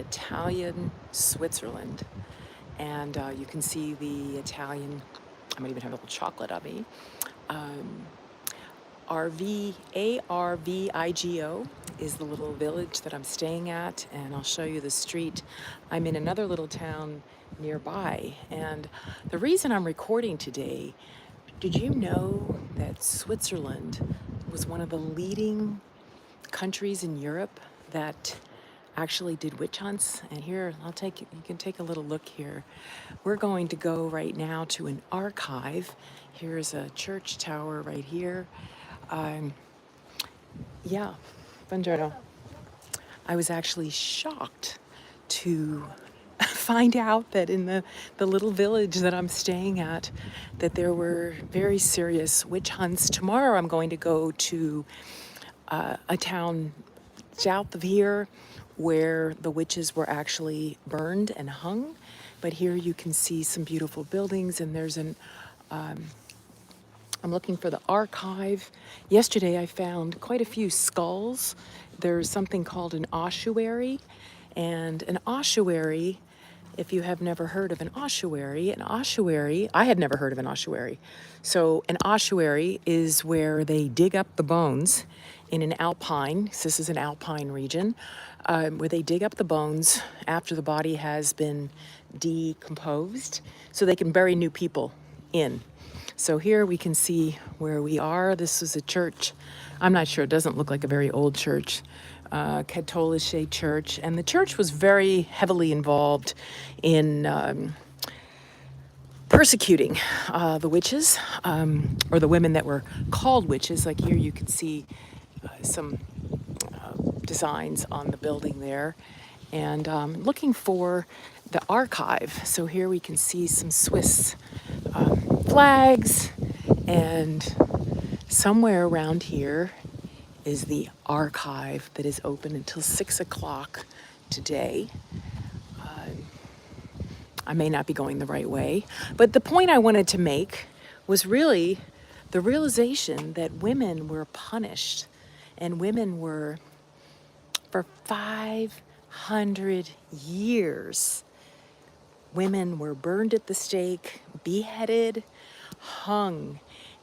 Italian Switzerland. And you can see the Italian, I might even have a little chocolate on me. Archivio is the little village that I'm staying at, and I'll show you the street. I'm in another little town nearby, and the reason I'm recording today, did you know that Switzerland was one of the leading countries in Europe that actually did witch hunts? And here, you can take a little look here. We're going to go right now to an archive. Here's a church tower right here. Yeah, buongiorno. I was actually shocked to find out that in the little village that I'm staying at, that there were very serious witch hunts. Tomorrow I'm going to go to a town south of here where the witches were actually burned and hung. But here you can see some beautiful buildings, and there's an I'm looking for the archive. Yesterday I found quite a few skulls. There's something called an ossuary, and an ossuary, if you have never heard of an ossuary, I had never heard of an ossuary. So an ossuary is where they dig up the bones in an Alpine, this is an Alpine region, where they dig up the bones after the body has been decomposed so they can bury new people in. So here we can see where we are. This is a church. I'm not sure, it doesn't look like a very old church. Katholische church. And the church was very heavily involved in persecuting the witches, or the women that were called witches. Like here you can see some designs on the building there. And looking for the archive. So here we can see some Swiss flags, and somewhere around here is the archive that is open until 6 o'clock today. I may not be going the right way, but the point I wanted to make was really the realization that women were punished, and women were, for 500 years, women were burned at the stake, beheaded, hung.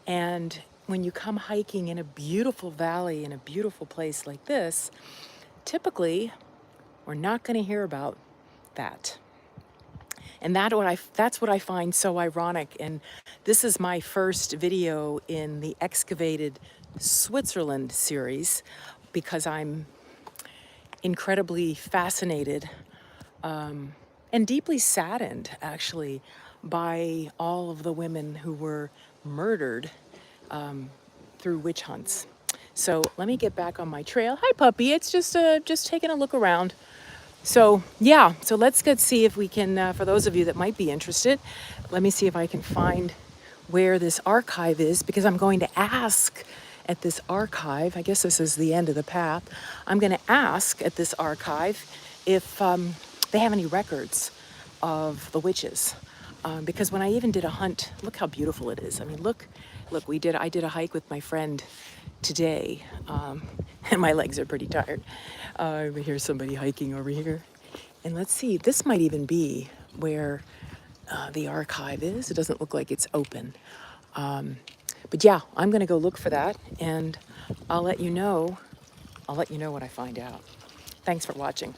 And when you come hiking in a beautiful valley, in a beautiful place like this, typically we're not going to hear about that. And that's what I find so ironic. And this is my first video in the Excavated Switzerland series, because I'm incredibly fascinated and deeply saddened, actually, by all of the women who were murdered through witch hunts. So let me get back on my trail. Hi, puppy. It's just taking a look around. So yeah, so let's see if we can, for those of you that might be interested, let me see if I can find where this archive is, because I'm going to ask at this archive, I guess this is the end of the path, I'm going to ask at this archive if they have any records of the witches. Because when I even did a hunt, look how beautiful it is. I mean, look, I did a hike with my friend today, and my legs are pretty tired. Here's somebody hiking over here. And let's see, this might even be where the archive is. It doesn't look like it's open. But yeah, I'm gonna go look for that, and I'll let you know what I find out. Thanks for watching.